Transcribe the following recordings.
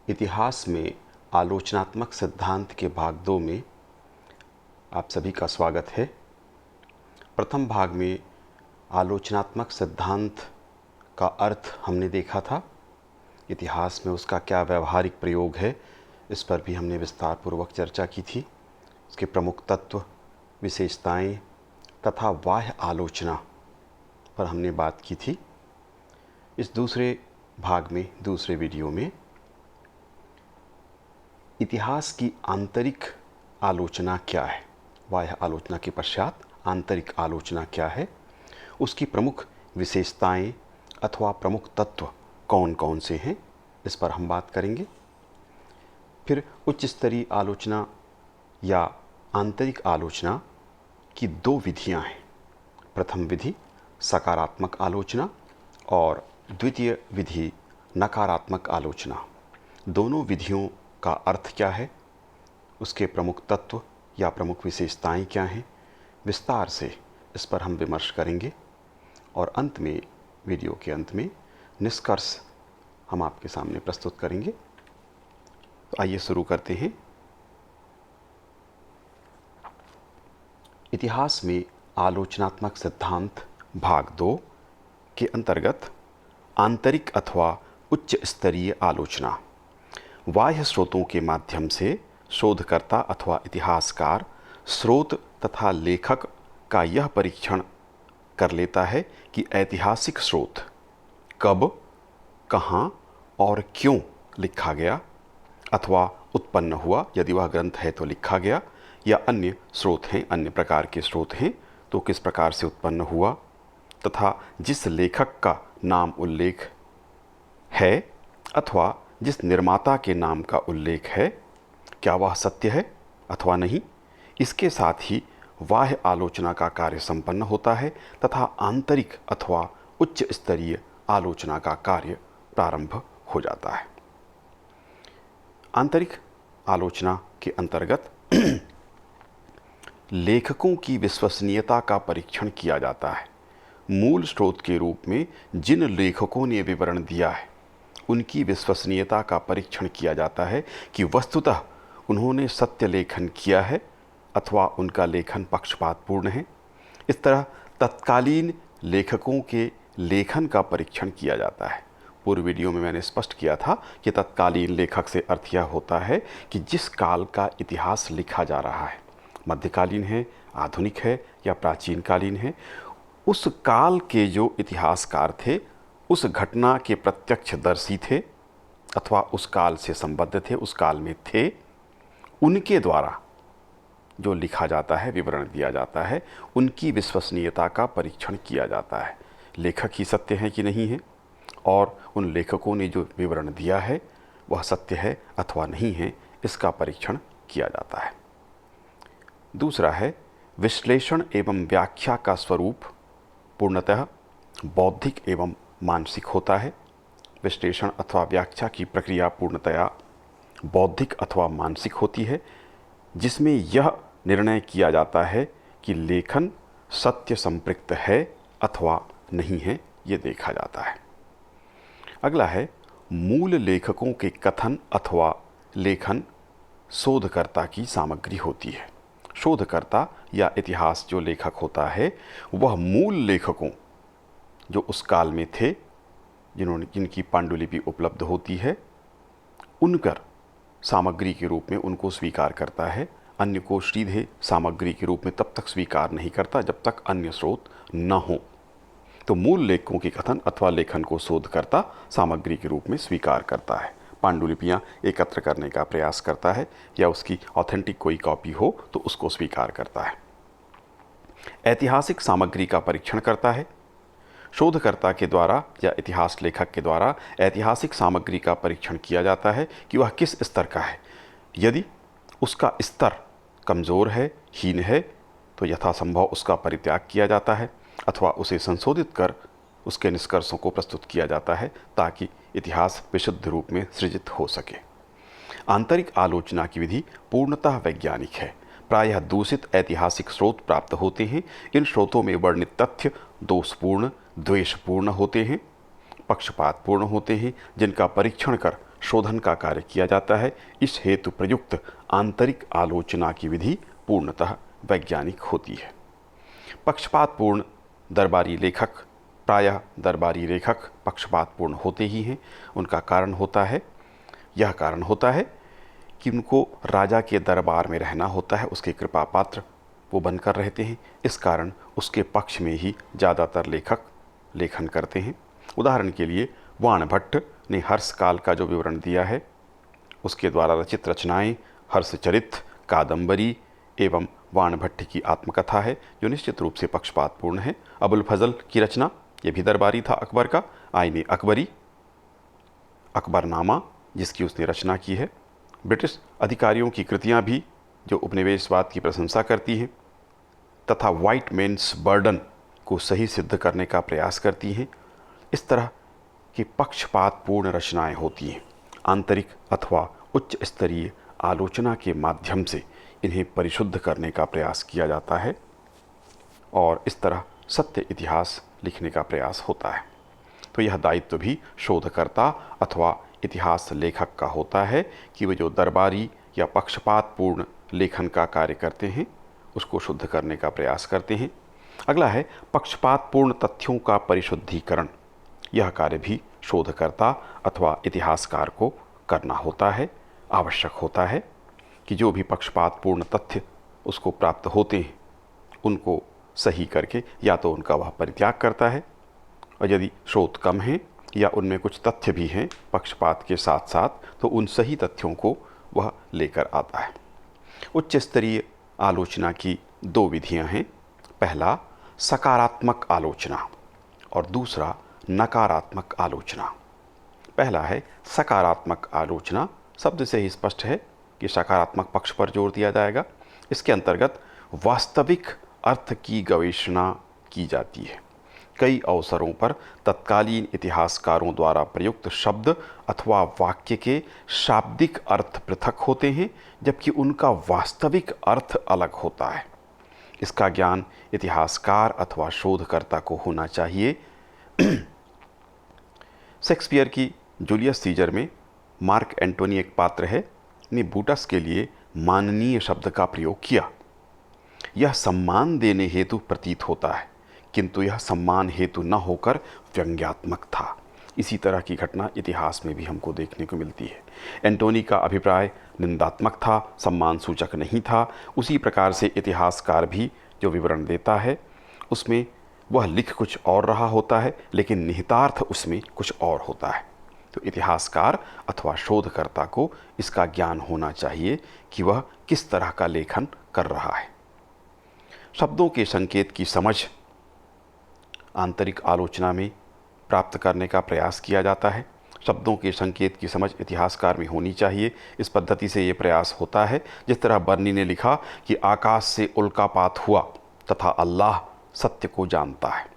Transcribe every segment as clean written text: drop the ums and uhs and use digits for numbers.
इतिहास में आलोचनात्मक सिद्धांत के भाग 2 में आप सभी का स्वागत है। प्रथम भाग में आलोचनात्मक सिद्धांत का अर्थ हमने देखा था। इतिहास में उसका क्या व्यावहारिक प्रयोग है, इस पर भी हमने विस्तार पूर्वक चर्चा की थी। इसके प्रमुख तत्व, विशेषताएं तथा बाह्य आलोचना पर हमने बात की थी। इस दूसरे भाग में, दूसरे वीडियो में इतिहास की आंतरिक आलोचना क्या है, बाह्य आलोचना के पश्चात आंतरिक आलोचना क्या है, उसकी प्रमुख विशेषताएं अथवा प्रमुख तत्व कौन कौन से हैं, इस पर हम बात करेंगे। फिर उच्च स्तरीय आलोचना या आंतरिक आलोचना की दो विधियां हैं। प्रथम विधि सकारात्मक आलोचना और द्वितीय विधि नकारात्मक आलोचना। दोनों विधियों का अर्थ क्या है, उसके प्रमुख तत्व या प्रमुख विशेषताएं क्या हैं, विस्तार से इस पर हम विमर्श करेंगे और अंत में, वीडियो के अंत में निष्कर्ष हम आपके सामने प्रस्तुत करेंगे। तो आइए शुरू करते हैं। इतिहास में आलोचनात्मक सिद्धांत भाग 2 के अंतर्गत आंतरिक अथवा उच्च स्तरीय आलोचना। बाह्य स्रोतों के माध्यम से शोधकर्ता अथवा इतिहासकार स्रोत तथा लेखक का यह परीक्षण कर लेता है कि ऐतिहासिक स्रोत कब, कहाँ और क्यों लिखा गया अथवा उत्पन्न हुआ। यदि वह ग्रंथ है तो लिखा गया, या अन्य स्रोत हैं, अन्य प्रकार के स्रोत हैं तो किस प्रकार से उत्पन्न हुआ, तथा जिस लेखक का नाम उल्लेख है अथवा जिस निर्माता के नाम का उल्लेख है, क्या वह सत्य है अथवा नहीं। इसके साथ ही बाह्य आलोचना का कार्य संपन्न होता है तथा आंतरिक अथवा उच्च स्तरीय आलोचना का कार्य प्रारंभ हो जाता है। आंतरिक आलोचना के अंतर्गत लेखकों की विश्वसनीयता का परीक्षण किया जाता है। मूल स्रोत के रूप में जिन लेखकों ने विवरण दिया है, उनकी विश्वसनीयता का परीक्षण किया जाता है कि वस्तुतः उन्होंने सत्य लेखन किया है अथवा उनका लेखन पक्षपातपूर्ण है। इस तरह तत्कालीन लेखकों के लेखन का परीक्षण किया जाता है। पूर्व वीडियो में मैंने स्पष्ट किया था कि तत्कालीन लेखक से अर्थ यह होता है कि जिस काल का इतिहास लिखा जा रहा है, मध्यकालीन है, आधुनिक है या प्राचीन कालीन है, उस काल के जो इतिहासकार थे, उस घटना के प्रत्यक्षदर्शी थे अथवा उस काल से संबद्ध थे, उस काल में थे, उनके द्वारा जो लिखा जाता है, विवरण दिया जाता है, उनकी विश्वसनीयता का परीक्षण किया जाता है। लेखक ही सत्य हैं कि नहीं है, और उन लेखकों ने जो विवरण दिया है वह सत्य है अथवा नहीं है, इसका परीक्षण किया जाता है। दूसरा है विश्लेषण एवं व्याख्या का स्वरूप पूर्णतः बौद्धिक एवं मानसिक होता है। विश्लेषण अथवा व्याख्या की प्रक्रिया पूर्णतया बौद्धिक अथवा मानसिक होती है, जिसमें यह निर्णय किया जाता है कि लेखन सत्य संपृक्त है अथवा नहीं है, ये देखा जाता है। अगला है मूल लेखकों के कथन अथवा लेखन शोधकर्ता की सामग्री होती है। शोधकर्ता या इतिहास जो लेखक होता है, वह मूल लेखकों जो उस काल में थे, जिनकी पांडुलिपि उपलब्ध होती है, उनकर सामग्री के रूप में उनको स्वीकार करता है। अन्य को सीधे सामग्री के रूप में तब तक स्वीकार नहीं करता जब तक अन्य स्रोत न हो। तो मूल लेखकों के कथन अथवा लेखन को शोधकर्ता सामग्री के रूप में स्वीकार करता है। पांडुलिपियाँ एकत्र करने का प्रयास करता है, या उसकी ऑथेंटिक कोई कॉपी हो तो उसको स्वीकार करता है। ऐतिहासिक सामग्री का परीक्षण करता है। शोधकर्ता के द्वारा या इतिहास लेखक के द्वारा ऐतिहासिक सामग्री का परीक्षण किया जाता है कि वह किस स्तर का है। यदि उसका स्तर कमज़ोर है, हीन है, तो यथासंभव उसका परित्याग किया जाता है अथवा उसे संशोधित कर उसके निष्कर्षों को प्रस्तुत किया जाता है, ताकि इतिहास विशुद्ध रूप में सृजित हो सके। आंतरिक आलोचना की विधि पूर्णतः वैज्ञानिक है। प्रायः दूषित ऐतिहासिक स्रोत प्राप्त होते हैं। इन स्रोतों में वर्णित तथ्य दोषपूर्ण, द्वेषपूर्ण होते हैं, पक्षपातपूर्ण होते हैं, जिनका परीक्षण कर शोधन का कार्य किया जाता है। इस हेतु प्रयुक्त आंतरिक आलोचना की विधि पूर्णतः वैज्ञानिक होती है। पक्षपातपूर्ण दरबारी लेखक प्रायः दरबारी लेखक पक्षपातपूर्ण होते ही हैं। उनका कारण होता है, यह कारण होता है कि उनको राजा के दरबार में रहना होता है, उसके कृपा पात्र वो बनकर रहते हैं। इस कारण उसके पक्ष में ही ज़्यादातर लेखक लेखन करते हैं। उदाहरण के लिए वाणभट्ट ने हर्षकाल का जो विवरण दिया है, उसके द्वारा रचित रचनाएं हर्षचरित, कादंबरी एवं वाणभट्ट की आत्मकथा है, जो निश्चित रूप से पक्षपातपूर्ण है। अबुल फजल की रचना, ये भी दरबारी था अकबर का, आईने अकबरी, अकबरनामा जिसकी उसने रचना की है। ब्रिटिश अधिकारियों की कृतियां भी जो उपनिवेशवाद की प्रशंसा करती हैं तथा वाइट मेन्स बर्डन को सही सिद्ध करने का प्रयास करती हैं। इस तरह की पक्षपातपूर्ण रचनाएं होती हैं। आंतरिक अथवा उच्च स्तरीय आलोचना के माध्यम से इन्हें परिशुद्ध करने का प्रयास किया जाता है और इस तरह सत्य इतिहास लिखने का प्रयास होता है। तो यह दायित्व भी शोधकर्ता अथवा इतिहास लेखक का होता है कि वे जो दरबारी या पक्षपातपूर्ण लेखन का कार्य करते हैं उसको शुद्ध करने का प्रयास करते हैं। अगला है पक्षपातपूर्ण तथ्यों का परिशुद्धिकरण। यह कार्य भी शोधकर्ता अथवा इतिहासकार को करना होता है। आवश्यक होता है कि जो भी पक्षपातपूर्ण तथ्य उसको प्राप्त होते हैं उनको सही करके या तो उनका वह परित्याग करता है, और यदि स्रोत कम हैं या उनमें कुछ तथ्य भी हैं पक्षपात के साथ साथ, तो उन सही तथ्यों को वह लेकर आता है। उच्च स्तरीय आलोचना की दो विधियां हैं। पहला सकारात्मक आलोचना और दूसरा नकारात्मक आलोचना। पहला है सकारात्मक आलोचना। शब्द से ही स्पष्ट है कि सकारात्मक पक्ष पर जोर दिया जाएगा। इसके अंतर्गत वास्तविक अर्थ की गवेषणा की जाती है। कई अवसरों पर तत्कालीन इतिहासकारों द्वारा प्रयुक्त शब्द अथवा वाक्य के शाब्दिक अर्थ पृथक होते हैं, जबकि उनका वास्तविक अर्थ अलग होता है। इसका ज्ञान इतिहासकार अथवा शोधकर्ता को होना चाहिए। शेक्सपियर की जूलियस सीजर में मार्क एंटोनी एक पात्र है, ने बूटस के लिए माननीय शब्द का प्रयोग किया। यह सम्मान देने हेतु प्रतीत होता है, किंतु यह सम्मान हेतु न होकर व्यंग्यात्मक था। इसी तरह की घटना इतिहास में भी हमको देखने को मिलती है। एंटोनी का अभिप्राय निंदात्मक था, सम्मान सूचक नहीं था। उसी प्रकार से इतिहासकार भी जो विवरण देता है उसमें वह लिख कुछ और रहा होता है, लेकिन निहितार्थ उसमें कुछ और होता है। तो इतिहासकार अथवा शोधकर्ता को इसका ज्ञान होना चाहिए कि वह किस तरह का लेखन कर रहा है। शब्दों के संकेत की समझ आंतरिक आलोचना में प्राप्त करने का प्रयास किया जाता है। शब्दों के संकेत की समझ इतिहासकार में होनी चाहिए। इस पद्धति से ये प्रयास होता है जिस तरह बर्नी ने लिखा कि आकाश से उल्कापात हुआ तथा अल्लाह सत्य को जानता है।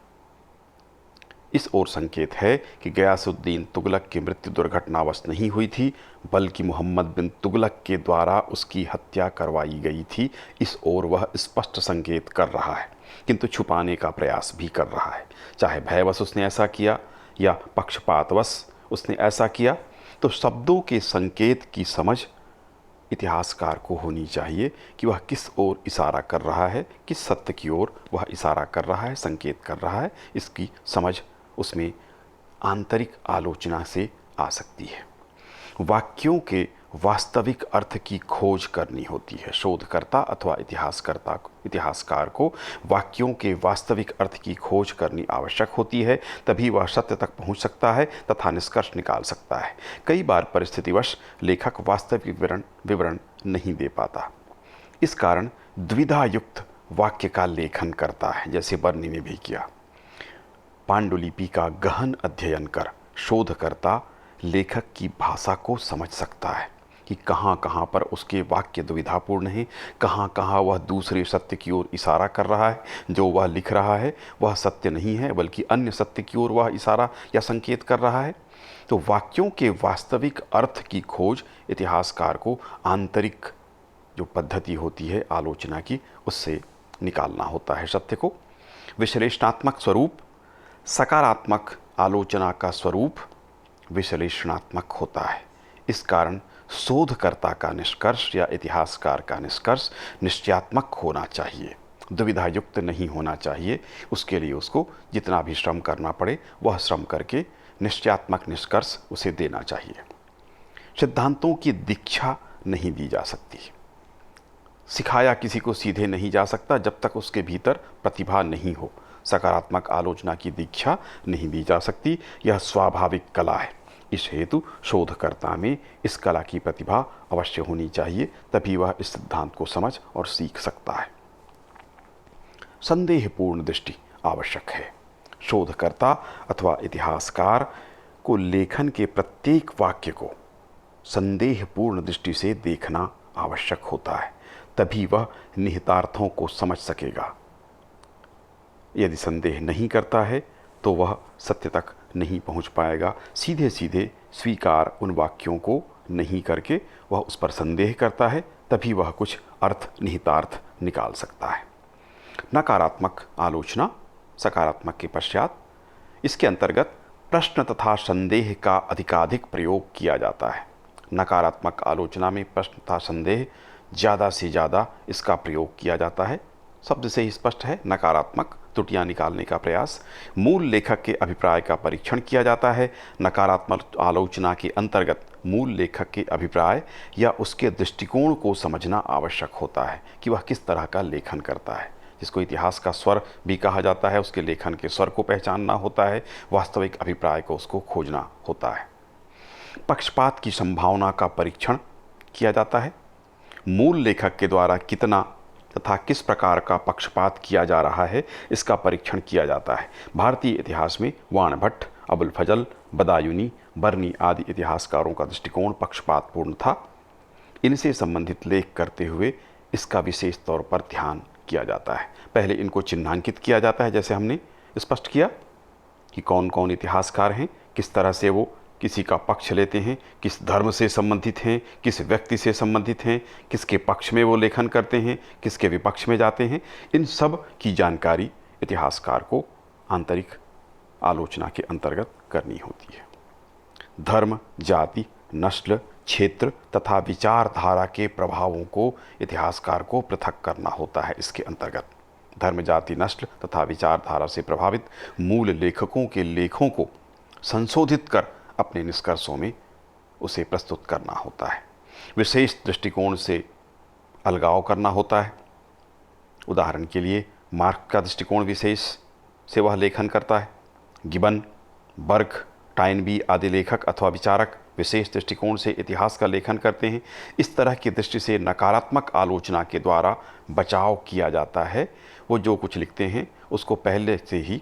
इस ओर संकेत है कि गयासुद्दीन तुगलक की मृत्यु दुर्घटनावश नहीं हुई थी, बल्कि मोहम्मद बिन तुगलक के द्वारा उसकी हत्या करवाई गई थी। इस ओर वह स्पष्ट संकेत कर रहा है, किंतु छुपाने का प्रयास भी कर रहा है। चाहे भयवश उसने ऐसा किया या पक्षपातवश उसने ऐसा किया, तो शब्दों के संकेत की समझ इतिहासकार को होनी चाहिए कि वह किस ओर इशारा कर रहा है, किस सत्य की ओर वह इशारा कर रहा है, संकेत कर रहा है। इसकी समझ उसमें आंतरिक आलोचना से आ सकती है। वाक्यों के वास्तविक अर्थ की खोज करनी होती है। शोधकर्ता अथवा इतिहासकार को वाक्यों के वास्तविक अर्थ की खोज करनी आवश्यक होती है, तभी वह सत्य तक पहुंच सकता है तथा निष्कर्ष निकाल सकता है। कई बार परिस्थितिवश लेखक वास्तविक विवरण नहीं दे पाता। इस कारण द्विधा युक्त वाक्य का लेखन करता है, जैसे बर्नी ने भी किया। पांडुलिपि का गहन अध्ययन कर शोधकर्ता लेखक की भाषा को समझ सकता है कि कहाँ कहाँ पर उसके वाक्य दुविधापूर्ण हैं, कहाँ कहाँ वह दूसरे सत्य की ओर इशारा कर रहा है। जो वह लिख रहा है वह सत्य नहीं है, बल्कि अन्य सत्य की ओर वह इशारा या संकेत कर रहा है। तो वाक्यों के वास्तविक अर्थ की खोज इतिहासकार को आंतरिक जो पद्धति होती है आलोचना की, उससे निकालना होता है सत्य को। विश्लेषणात्मक स्वरूप। सकारात्मक आलोचना का स्वरूप विश्लेषणात्मक होता है। इस कारण शोधकर्ता का निष्कर्ष या इतिहासकार का निष्कर्ष निश्चयात्मक होना चाहिए, दुविधा युक्त नहीं होना चाहिए। उसके लिए उसको जितना भी श्रम करना पड़े वह श्रम करके निश्चयात्मक निष्कर्ष उसे देना चाहिए। सिद्धांतों की दीक्षा नहीं दी जा सकती, सिखाया किसी को सीधे नहीं जा सकता जब तक उसके भीतर प्रतिभा नहीं हो। सकारात्मक आलोचना की दीक्षा नहीं दी जा सकती, यह स्वाभाविक कला है। इस हेतु शोधकर्ता में इस कला की प्रतिभा अवश्य होनी चाहिए, तभी वह इस सिद्धांत को समझ और सीख सकता है। संदेहपूर्ण दृष्टि आवश्यक है। शोधकर्ता अथवा इतिहासकार को लेखन के प्रत्येक वाक्य को संदेहपूर्ण दृष्टि से देखना आवश्यक होता है, तभी वह निहितार्थों को समझ सकेगा। यदि संदेह नहीं करता है तो वह सत्य तक नहीं पहुंच पाएगा। सीधे सीधे स्वीकार उन वाक्यों को नहीं करके वह उस पर संदेह करता है, तभी वह कुछ अर्थ निहितार्थ निकाल सकता है। नकारात्मक आलोचना सकारात्मक के पश्चात, इसके अंतर्गत प्रश्न तथा संदेह का अधिकाधिक प्रयोग किया जाता है। नकारात्मक आलोचना में प्रश्न तथा संदेह ज़्यादा से ज़्यादा इसका प्रयोग किया जाता है। शब्द से ही स्पष्ट है, नकारात्मक त्रुटियां निकालने का प्रयास। मूल लेखक के अभिप्राय का परीक्षण किया जाता है। नकारात्मक आलोचना के अंतर्गत मूल लेखक के अभिप्राय या उसके दृष्टिकोण को समझना आवश्यक होता है कि वह किस तरह का लेखन करता है, जिसको इतिहास का स्वर भी कहा जाता है। उसके लेखन के स्वर को पहचानना होता है, वास्तविक अभिप्राय को उसको खोजना होता है। पक्षपात की संभावना का परीक्षण किया जाता है। मूल लेखक के द्वारा कितना तथा किस प्रकार का पक्षपात किया जा रहा है, इसका परीक्षण किया जाता है। भारतीय इतिहास में वाणभट्ट, अबुल फजल, बदायूनी, बर्नी आदि इतिहासकारों का दृष्टिकोण पक्षपातपूर्ण था। इनसे संबंधित लेख करते हुए इसका विशेष तौर पर ध्यान किया जाता है। पहले इनको चिन्हांकित किया जाता है, जैसे हमने स्पष्ट किया कि कौन कौन इतिहासकार हैं, किस तरह से वो किसी का पक्ष लेते हैं, किस धर्म से संबंधित हैं, किस व्यक्ति से संबंधित हैं, किसके पक्ष में वो लेखन करते हैं, किसके विपक्ष में जाते हैं। इन सब की जानकारी इतिहासकार को आंतरिक आलोचना के अंतर्गत करनी होती है। धर्म, जाति, नस्ल, क्षेत्र तथा विचारधारा के प्रभावों को इतिहासकार को पृथक करना होता है। इसके अंतर्गत धर्म, जाति, नस्ल तथा विचारधारा से प्रभावित मूल लेखकों के लेखों को संशोधित कर अपने निष्कर्षों में उसे प्रस्तुत करना होता है। विशेष दृष्टिकोण से अलगाव करना होता है। उदाहरण के लिए मार्क्स का दृष्टिकोण विशेष से वह लेखन करता है। गिबन, बर्ग, टाइनबी आदि लेखक अथवा विचारक विशेष दृष्टिकोण से इतिहास का लेखन करते हैं। इस तरह की दृष्टि से नकारात्मक आलोचना के द्वारा बचाव किया जाता है। वो जो कुछ लिखते हैं उसको पहले से ही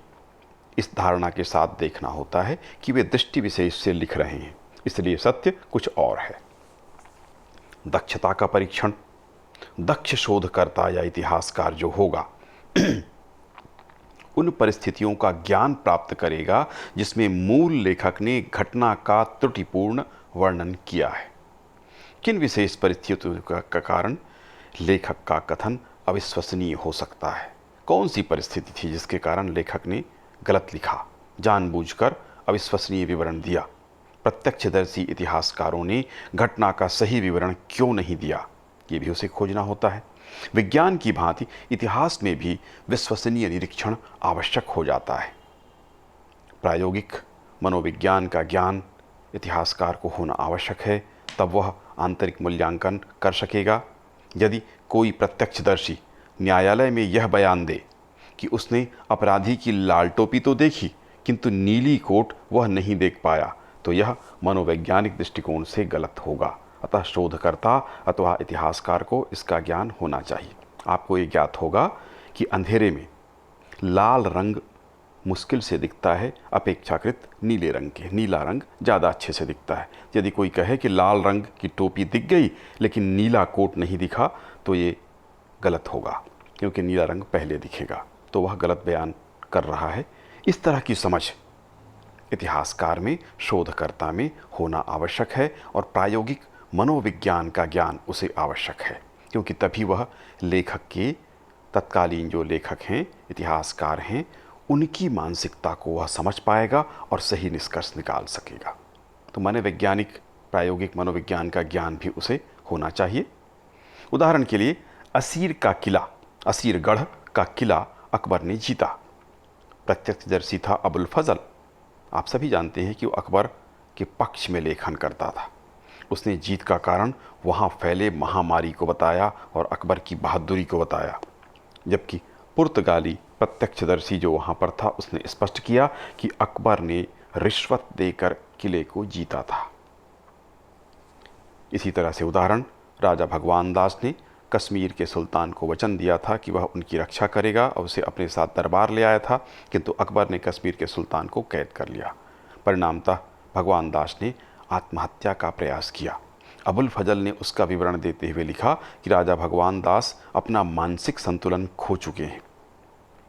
इस धारणा के साथ देखना होता है कि वे दृष्टि विशेष से लिख रहे हैं, इसलिए सत्य कुछ और है। दक्षता का परीक्षण। दक्ष शोधकर्ता या इतिहासकार जो होगा उन परिस्थितियों का ज्ञान प्राप्त करेगा जिसमें मूल लेखक ने घटना का त्रुटिपूर्ण वर्णन किया है। किन विशेष परिस्थितियों का कारण लेखक का कथन अविश्वसनीय हो सकता है? कौन सी परिस्थिति थी जिसके कारण लेखक ने गलत लिखा, जानबूझकर अविश्वसनीय विवरण दिया? प्रत्यक्षदर्शी इतिहासकारों ने घटना का सही विवरण क्यों नहीं दिया, ये भी उसे खोजना होता है। विज्ञान की भांति इतिहास में भी विश्वसनीय निरीक्षण आवश्यक हो जाता है। प्रायोगिक मनोविज्ञान का ज्ञान इतिहासकार को होना आवश्यक है, तब वह आंतरिक मूल्यांकन कर सकेगा। यदि कोई प्रत्यक्षदर्शी न्यायालय में यह बयान दे कि उसने अपराधी की लाल टोपी तो देखी किंतु नीली कोट वह नहीं देख पाया, तो यह मनोवैज्ञानिक दृष्टिकोण से गलत होगा। अतः शोधकर्ता अथवा इतिहासकार को इसका ज्ञान होना चाहिए। आपको ये ज्ञात होगा कि अंधेरे में लाल रंग मुश्किल से दिखता है अपेक्षाकृत नीले रंग के। नीला रंग ज़्यादा अच्छे से दिखता है। यदि कोई कहे कि लाल रंग की टोपी दिख गई लेकिन नीला कोट नहीं दिखा, तो ये गलत होगा, क्योंकि नीला रंग पहले दिखेगा, तो वह गलत बयान कर रहा है। इस तरह की समझ इतिहासकार में, शोधकर्ता में होना आवश्यक है और प्रायोगिक मनोविज्ञान का ज्ञान उसे आवश्यक है, क्योंकि तभी वह लेखक के, तत्कालीन जो लेखक हैं, इतिहासकार हैं, उनकी मानसिकता को वह समझ पाएगा और सही निष्कर्ष निकाल सकेगा। तो मनोवैज्ञानिक प्रायोगिक मनोविज्ञान का ज्ञान भी उसे होना चाहिए। उदाहरण के लिए असीरगढ़ का किला अकबर ने जीता। प्रत्यक्षदर्शी था अबुल फजल। आप सभी जानते हैं कि वो अकबर के पक्ष में लेखन करता था। उसने जीत का कारण वहाँ फैले महामारी को बताया और अकबर की बहादुरी को बताया, जबकि पुर्तगाली प्रत्यक्षदर्शी जो वहाँ पर था उसने स्पष्ट किया कि अकबर ने रिश्वत देकर किले को जीता था। इसी तरह से उदाहरण, राजा भगवान दास ने कश्मीर के सुल्तान को वचन दिया था कि वह उनकी रक्षा करेगा और उसे अपने साथ दरबार ले आया था, किंतु अकबर ने कश्मीर के सुल्तान को कैद कर लिया। परिणामतः भगवान दास ने आत्महत्या का प्रयास किया। अबुल फजल ने उसका विवरण देते हुए लिखा कि राजा भगवान दास अपना मानसिक संतुलन खो चुके हैं,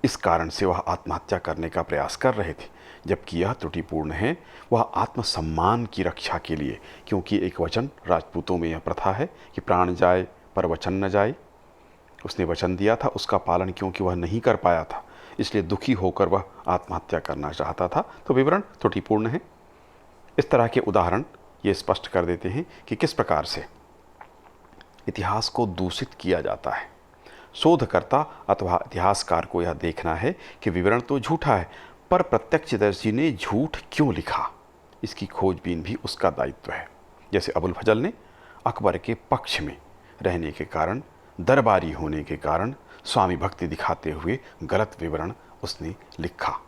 इस कारण से वह आत्महत्या करने का प्रयास कर रहे थे, जबकि यह त्रुटिपूर्ण है। वह आत्मसम्मान की रक्षा के लिए, क्योंकि एक वचन, राजपूतों में यह प्रथा है कि प्राण जाए पर वचन न जाए। उसने वचन दिया था, उसका पालन क्योंकि वह नहीं कर पाया था, इसलिए दुखी होकर वह आत्महत्या करना चाहता था। तो विवरण त्रुटिपूर्ण है। इस तरह के उदाहरण ये स्पष्ट कर देते हैं कि किस प्रकार से इतिहास को दूषित किया जाता है। शोधकर्ता अथवा इतिहासकार को यह देखना है कि विवरण तो झूठा है, पर प्रत्यक्षदर्शी ने झूठ क्यों लिखा, इसकी खोजबीन भी उसका दायित्व है। जैसे अबुल फजल ने अकबर के पक्ष में रहने के कारण, दरबारी होने के कारण स्वामी भक्ति दिखाते हुए गलत विवरण उसने लिखा।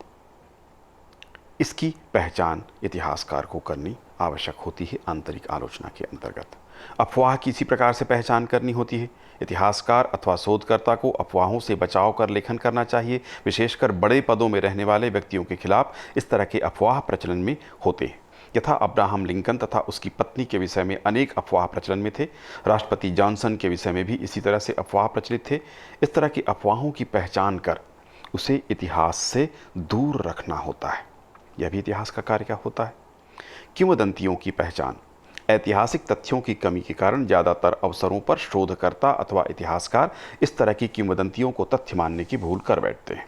इसकी पहचान इतिहासकार को करनी आवश्यक होती है आंतरिक आलोचना के अंतर्गत। अफवाह की इसी प्रकार से पहचान करनी होती है। इतिहासकार अथवा शोधकर्ता को अफवाहों से बचाव कर लेखन करना चाहिए। विशेषकर बड़े पदों में रहने वाले व्यक्तियों के खिलाफ इस तरह के अफवाह प्रचलन में होते हैं। यथा अब्राहम लिंकन तथा उसकी पत्नी के विषय में अनेक अफवाह प्रचलन में थे। राष्ट्रपति जॉनसन के विषय में भी इसी तरह से अफवाह प्रचलित थे। इस तरह की अफवाहों की पहचान कर उसे इतिहास से दूर रखना होता है। यह भी इतिहास का कार्य क्या होता है। किंवदंतियों की पहचान। ऐतिहासिक तथ्यों की कमी के कारण ज़्यादातर अवसरों पर शोधकर्ता अथवा इतिहासकार इस तरह की किंवदंतियों को तथ्य मानने की भूल कर बैठते हैं।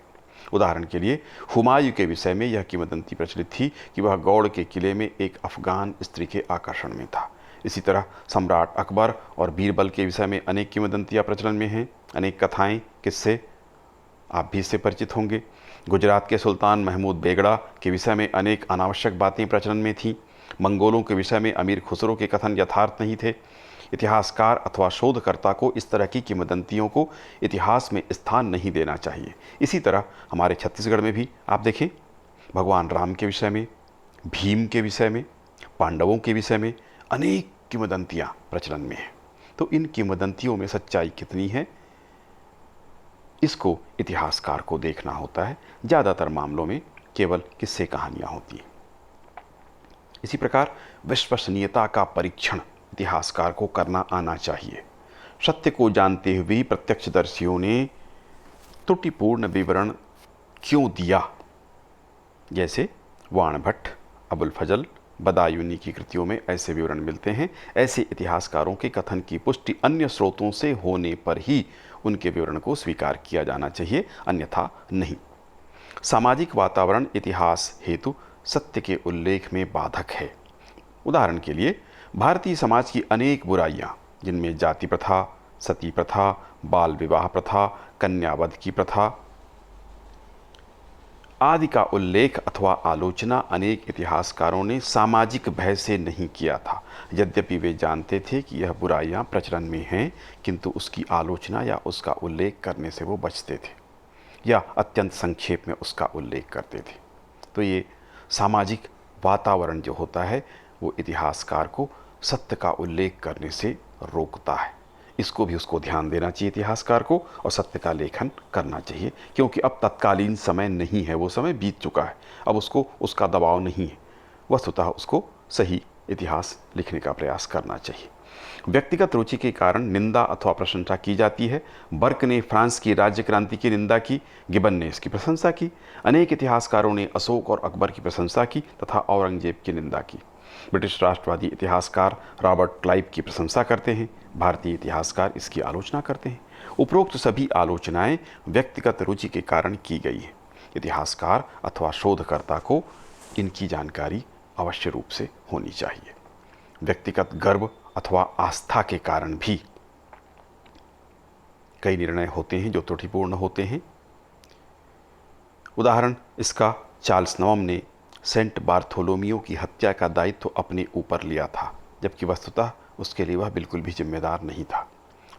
उदाहरण के लिए, हुमायूं के विषय में यह किंवदंती प्रचलित थी कि वह गौड़ के किले में एक अफगान स्त्री के आकर्षण में था। इसी तरह सम्राट अकबर और बीरबल के विषय में अनेक किंवदंतियाँ प्रचलन में हैं। अनेक कथाएँ, किस्से आप भी इससे परिचित होंगे। गुजरात के सुल्तान महमूद बेगड़ा के विषय में अनेक अनावश्यक बातें प्रचलन में थीं। मंगोलों के विषय में अमीर खुसरो के कथन यथार्थ नहीं थे। इतिहासकार अथवा शोधकर्ता को इस तरह की किंवदंतियों को इतिहास में स्थान नहीं देना चाहिए। इसी तरह हमारे छत्तीसगढ़ में भी आप देखें, भगवान राम के विषय में, भीम के विषय में, पांडवों के विषय में अनेक किंवदंतियाँ प्रचलन में हैं। तो इन किंवदंतियों में सच्चाई कितनी है, इसको इतिहासकार को देखना होता है। ज़्यादातर मामलों में केवल किस्से कहानियाँ होती हैं। इसी प्रकार विश्वसनीयता का परीक्षण इतिहासकार को करना आना चाहिए। सत्य को जानते हुए प्रत्यक्षदर्शियों ने त्रुटिपूर्ण विवरण क्यों दिया, जैसे वाणभट्ट, अबुल फजल, बदायूनी की कृतियों में ऐसे विवरण मिलते हैं। ऐसे इतिहासकारों के कथन की पुष्टि अन्य स्रोतों से होने पर ही उनके विवरण को स्वीकार किया जाना चाहिए, अन्यथा नहीं। सामाजिक वातावरण इतिहास हेतु सत्य के उल्लेख में बाधक है। उदाहरण के लिए, भारतीय समाज की अनेक बुराइयां, जिनमें जाति प्रथा, सती प्रथा, बाल विवाह प्रथा, कन्यावध की प्रथा आदि का उल्लेख अथवा आलोचना अनेक इतिहासकारों ने सामाजिक भय से नहीं किया था। यद्यपि वे जानते थे कि यह बुराइयां प्रचलन में हैं, किंतु उसकी आलोचना या उसका उल्लेख करने से वो बचते थे या अत्यंत संक्षेप में उसका उल्लेख करते थे। तो ये सामाजिक वातावरण जो होता है वो इतिहासकार को सत्य का उल्लेख करने से रोकता है। इसको भी उसको ध्यान देना चाहिए इतिहासकार को, और सत्य का लेखन करना चाहिए, क्योंकि अब तत्कालीन समय नहीं है, वो समय बीत चुका है। अब उसको उसका दबाव नहीं है, वस्तुतः उसको सही इतिहास लिखने का प्रयास करना चाहिए। व्यक्तिगत रुचि के कारण निंदा अथवा प्रशंसा की जाती है। बर्क ने फ्रांस की राज्य क्रांति की निंदा की, गिबन ने इसकी प्रशंसा की। अनेक इतिहासकारों ने अशोक और अकबर की प्रशंसा की तथा औरंगजेब की निंदा की। ब्रिटिश राष्ट्रवादी इतिहासकार रॉबर्ट क्लाइव की प्रशंसा करते हैं, भारतीय इतिहासकार इसकी आलोचना करते हैं। उपरोक्त सभी आलोचनाएं व्यक्तिगत रुचि के कारण की गई हैं। इतिहासकार अथवा शोधकर्ता को इनकी जानकारी अवश्य रूप से होनी चाहिए। व्यक्तिगत गर्व अथवा आस्था के कारण भी कई निर्णय होते हैं जो त्रुटिपूर्ण होते हैं। उदाहरण इसका चार्ल्स नवम ने सेंट बार्थोलोमियो की हत्या का दायित्व अपने ऊपर लिया था, जबकि वस्तुतः उसके लिए वह बिल्कुल भी जिम्मेदार नहीं था।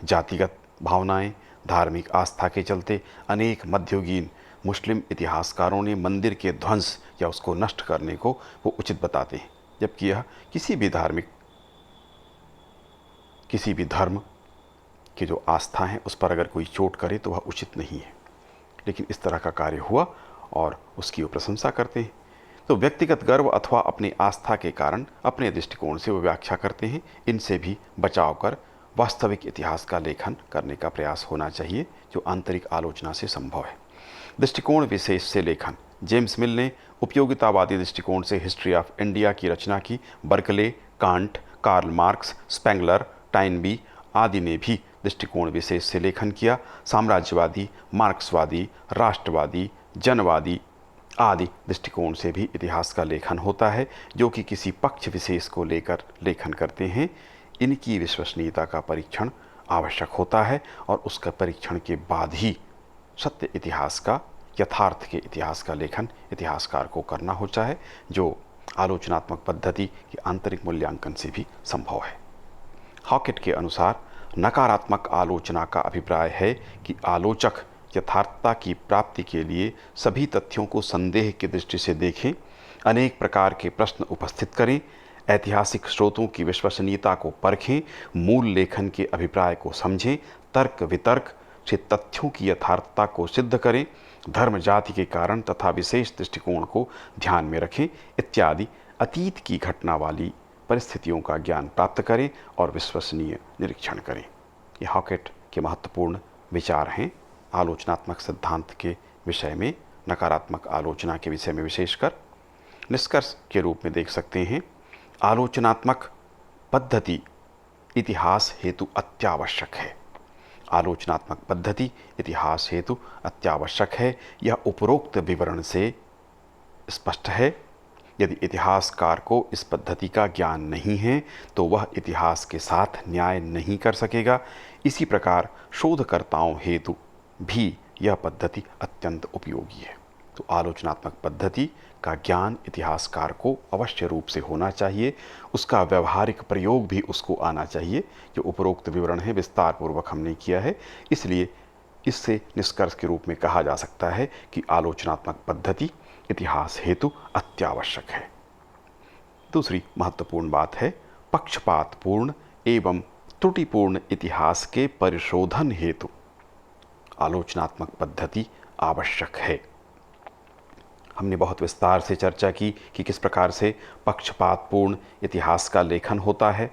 जातिगत भावनाएं, धार्मिक आस्था के चलते अनेक मध्ययुगीन मुस्लिम इतिहासकारों ने मंदिर के ध्वंस या उसको नष्ट करने को वो उचित बताते हैं, जबकि यह किसी भी धर्म की जो आस्था है उस पर अगर कोई चोट करे तो वह उचित नहीं है। लेकिन इस तरह का कार्य हुआ और उसकी वो प्रशंसा करते हैं। तो व्यक्तिगत गर्व अथवा अपनी आस्था के कारण अपने दृष्टिकोण से वो व्याख्या करते हैं। इनसे भी बचाव कर वास्तविक इतिहास का लेखन करने का प्रयास होना चाहिए, जो आंतरिक आलोचना से संभव है। दृष्टिकोण विशेष से लेखन। जेम्स मिल ने उपयोगितावादी दृष्टिकोण से हिस्ट्री ऑफ इंडिया की रचना की। Berkeley, Kant, Karl Marx, Spengler, Toynbee आदि ने भी दृष्टिकोण विशेष से लेखन किया। साम्राज्यवादी, मार्क्सवादी, राष्ट्रवादी, जनवादी आदि दृष्टिकोण से भी इतिहास का लेखन होता है, जो कि किसी पक्ष विशेष को लेकर लेखन करते हैं। इनकी विश्वसनीयता का परीक्षण आवश्यक होता है और उसका परीक्षण के बाद ही सत्य इतिहास का, यथार्थ के इतिहास का लेखन इतिहासकार को करना होता है, जो आलोचनात्मक पद्धति के आंतरिक मूल्यांकन से भी संभव है। हॉकेट के अनुसार नकारात्मक आलोचना का अभिप्राय है कि आलोचक यथार्थता की प्राप्ति के लिए सभी तथ्यों को संदेह की दृष्टि से देखें, अनेक प्रकार के प्रश्न उपस्थित करें, ऐतिहासिक स्रोतों की विश्वसनीयता को परखें, मूल लेखन के अभिप्राय को समझें, तर्क वितर्क से तथ्यों की यथार्थता को सिद्ध करें, धर्म जाति के कारण तथा विशेष दृष्टिकोण को ध्यान में रखें इत्यादि अतीत की घटना वाली परिस्थितियों का ज्ञान प्राप्त करें और विश्वसनीय निरीक्षण करें। ये हॉकेट के महत्वपूर्ण विचार हैं आलोचनात्मक सिद्धांत के विषय में, नकारात्मक आलोचना के विषय में विशेषकर। निष्कर्ष के रूप में देख सकते हैं, आलोचनात्मक पद्धति इतिहास हेतु अत्यावश्यक है। आलोचनात्मक पद्धति इतिहास हेतु अत्यावश्यक है। यह उपरोक्त विवरण से स्पष्ट है। यदि इतिहासकार को इस पद्धति का ज्ञान नहीं है तो वह इतिहास के साथ न्याय नहीं कर सकेगा। इसी प्रकार शोधकर्ताओं हेतु भी यह पद्धति अत्यंत उपयोगी है। तो आलोचनात्मक पद्धति का ज्ञान इतिहासकार को अवश्य रूप से होना चाहिए, उसका व्यवहारिक प्रयोग भी उसको आना चाहिए। जो उपरोक्त विवरण है विस्तार पूर्वक हमने किया है, इसलिए इससे निष्कर्ष के रूप में कहा जा सकता है कि आलोचनात्मक पद्धति इतिहास हेतु अत्यावश्यक है। दूसरी महत्वपूर्ण बात है पक्षपातपूर्ण एवं त्रुटिपूर्ण इतिहास के परिशोधन हेतु आलोचनात्मक पद्धति आवश्यक है। हमने बहुत विस्तार से चर्चा की कि किस प्रकार से पक्षपातपूर्ण इतिहास का लेखन होता है,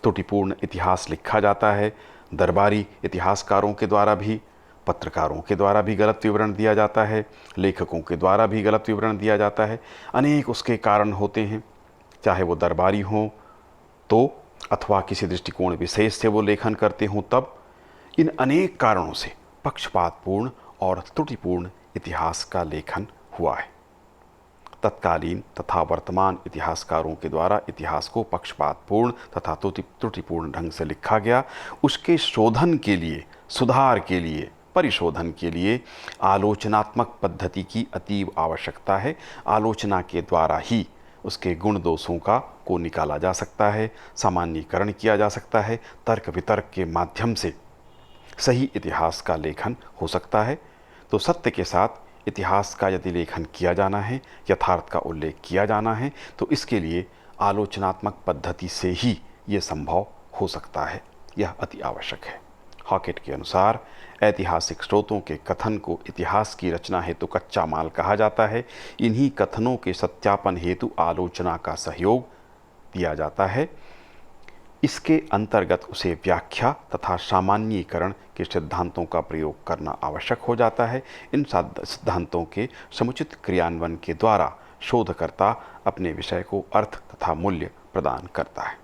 त्रुटिपूर्ण इतिहास लिखा जाता है, दरबारी इतिहासकारों के द्वारा भी, पत्रकारों के द्वारा भी गलत विवरण दिया जाता है, लेखकों के द्वारा भी गलत विवरण दिया जाता है। अनेक उसके कारण होते हैं, चाहे वो दरबारी हों तो अथवा किसी दृष्टिकोण विशेष से वो लेखन करते हों तब। इन अनेक कारणों से पक्षपातपूर्ण और त्रुटिपूर्ण इतिहास का लेखन हुआ है। तत्कालीन तथा वर्तमान इतिहासकारों के द्वारा इतिहास को पक्षपातपूर्ण तथा त्रुटिपूर्ण ढंग से लिखा गया। उसके शोधन के लिए, सुधार के लिए, परिशोधन के लिए आलोचनात्मक पद्धति की अतीव आवश्यकता है। आलोचना के द्वारा ही उसके गुण दोषों को निकाला जा सकता है, सामान्यीकरण किया जा सकता है, तर्क वितर्क के माध्यम से सही इतिहास का लेखन हो सकता है। तो सत्य के साथ इतिहास का यदि लेखन किया जाना है, यथार्थ का उल्लेख किया जाना है, तो इसके लिए आलोचनात्मक पद्धति से ही ये संभव हो सकता है। यह अति आवश्यक है। हॉकेट के अनुसार ऐतिहासिक स्रोतों के कथन को इतिहास की रचना हेतु कच्चा माल कहा जाता है। इन्हीं कथनों के सत्यापन हेतु आलोचना का सहयोग दिया जाता है। इसके अंतर्गत उसे व्याख्या तथा सामान्यीकरण के सिद्धांतों का प्रयोग करना आवश्यक हो जाता है। इन सिद्धांतों के समुचित क्रियान्वयन के द्वारा शोधकर्ता अपने विषय को अर्थ तथा मूल्य प्रदान करता है।